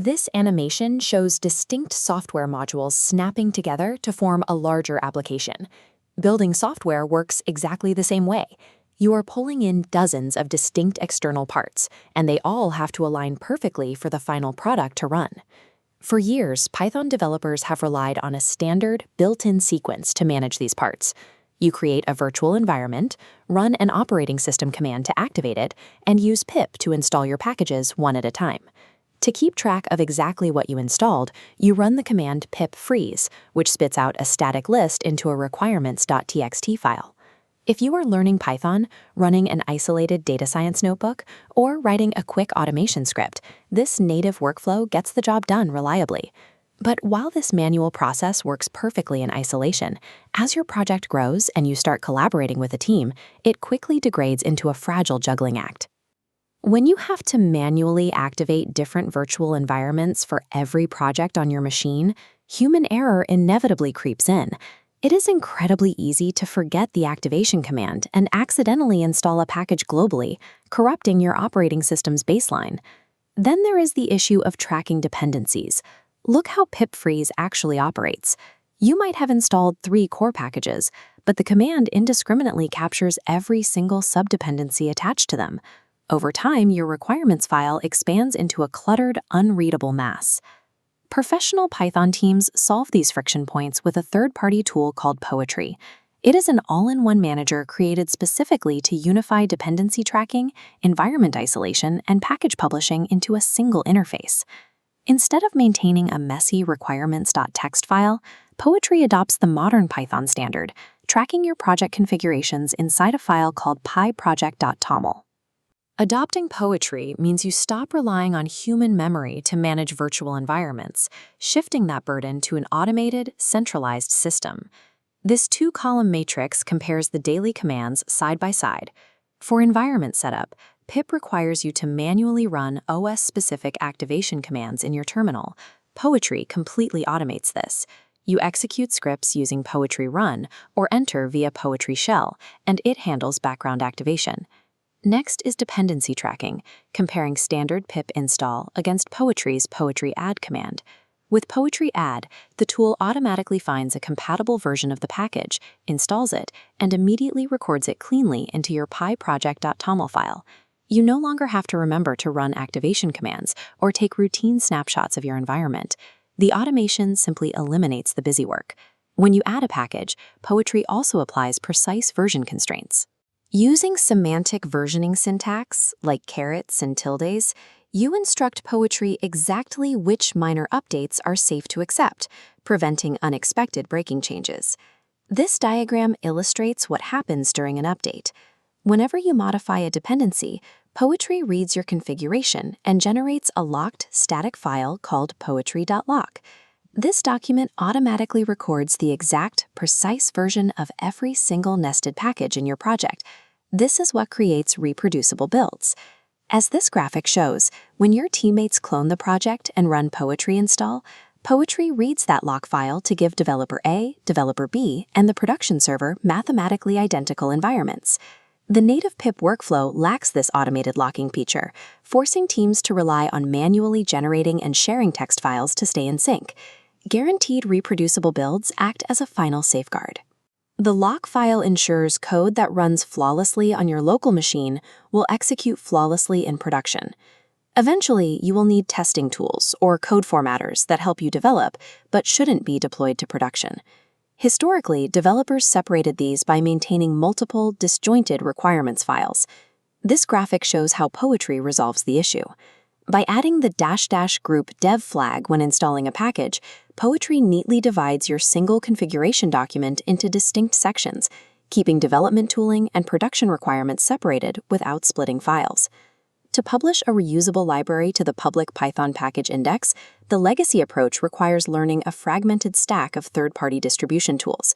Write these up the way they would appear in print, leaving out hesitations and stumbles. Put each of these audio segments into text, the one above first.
This animation shows distinct software modules snapping together to form a larger application. Building software works exactly the same way. You are pulling in dozens of distinct external parts, and they all have to align perfectly for the final product to run. For years, Python developers have relied on a standard, built-in sequence to manage these parts. You create a virtual environment, run an operating system command to activate it, and use pip to install your packages one at a time. To keep track of exactly what you installed, you run the command pip freeze, which spits out a static list into a requirements.txt file. If you are learning Python, running an isolated data science notebook, or writing a quick automation script, this native workflow gets the job done reliably. But while this manual process works perfectly in isolation, as your project grows and you start collaborating with a team, it quickly degrades into a fragile juggling act. When you have to manually activate different virtual environments for every project on your machine, human error inevitably creeps in. It is incredibly easy to forget the activation command and accidentally install a package globally, corrupting your operating system's baseline. Then there is the issue of tracking dependencies. Look how pip freeze actually operates. You might have installed 3 core packages, but the command indiscriminately captures every single subdependency attached to them. Over time, your requirements file expands into a cluttered, unreadable mass. Professional Python teams solve these friction points with a third-party tool called Poetry. It is an all-in-one manager created specifically to unify dependency tracking, environment isolation, and package publishing into a single interface. Instead of maintaining a messy requirements.txt file, Poetry adopts the modern Python standard, tracking your project configurations inside a file called pyproject.toml. Adopting Poetry means you stop relying on human memory to manage virtual environments, shifting that burden to an automated, centralized system. This 2-column matrix compares the daily commands side by side. For environment setup, pip requires you to manually run OS-specific activation commands in your terminal. Poetry completely automates this. You execute scripts using Poetry Run or enter via Poetry Shell, and it handles background activation. Next is dependency tracking, comparing standard pip install against Poetry's Poetry add command. With Poetry add, the tool automatically finds a compatible version of the package, installs it, and immediately records it cleanly into your pyproject.toml file. You no longer have to remember to run activation commands or take routine snapshots of your environment. The automation simply eliminates the busy work. When you add a package, Poetry also applies precise version constraints. Using semantic versioning syntax, like carets and tildes, you instruct Poetry exactly which minor updates are safe to accept, preventing unexpected breaking changes. This diagram illustrates what happens during an update. Whenever you modify a dependency, Poetry reads your configuration and generates a locked static file called poetry.lock. This document automatically records the exact, precise version of every single nested package in your project. This is what creates reproducible builds. As this graphic shows, when your teammates clone the project and run Poetry install, Poetry reads that lock file to give developer A, developer B, and the production server mathematically identical environments. The native pip workflow lacks this automated locking feature, forcing teams to rely on manually generating and sharing text files to stay in sync. Guaranteed reproducible builds act as a final safeguard. The lock file ensures code that runs flawlessly on your local machine will execute flawlessly in production. Eventually, you will need testing tools or code formatters that help you develop, but shouldn't be deployed to production. Historically, developers separated these by maintaining multiple, disjointed requirements files. This graphic shows how Poetry resolves the issue. By adding the --group dev flag when installing a package, Poetry neatly divides your single configuration document into distinct sections, keeping development tooling and production requirements separated without splitting files. To publish a reusable library to the public Python package index, the legacy approach requires learning a fragmented stack of third-party distribution tools.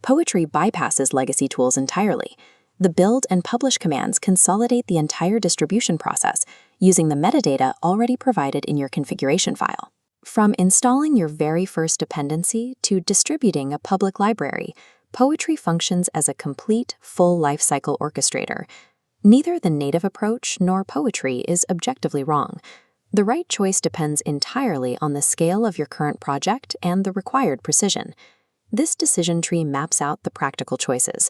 Poetry bypasses legacy tools entirely. The build and publish commands consolidate the entire distribution process using the metadata already provided in your configuration file. From installing your very first dependency to distributing a public library, Poetry functions as a complete, full lifecycle orchestrator. Neither the native approach nor Poetry is objectively wrong. The right choice depends entirely on the scale of your current project and the required precision. This decision tree maps out the practical choices.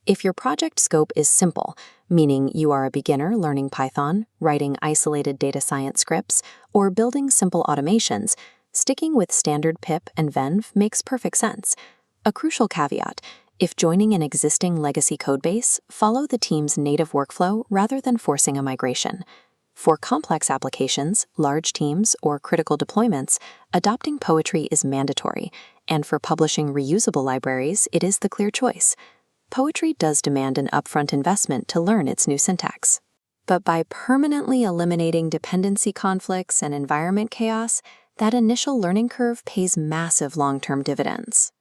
If your project scope is simple, meaning you are a beginner learning Python, writing isolated data science scripts, or building simple automations, sticking with standard pip and venv makes perfect sense. A crucial caveat: if joining an existing legacy codebase, follow the team's native workflow rather than forcing a migration. For complex applications, large teams, or critical deployments, adopting Poetry is mandatory, and for publishing reusable libraries, it is the clear choice. Poetry does demand an upfront investment to learn its new syntax. But by permanently eliminating dependency conflicts and environment chaos, that initial learning curve pays massive long-term dividends.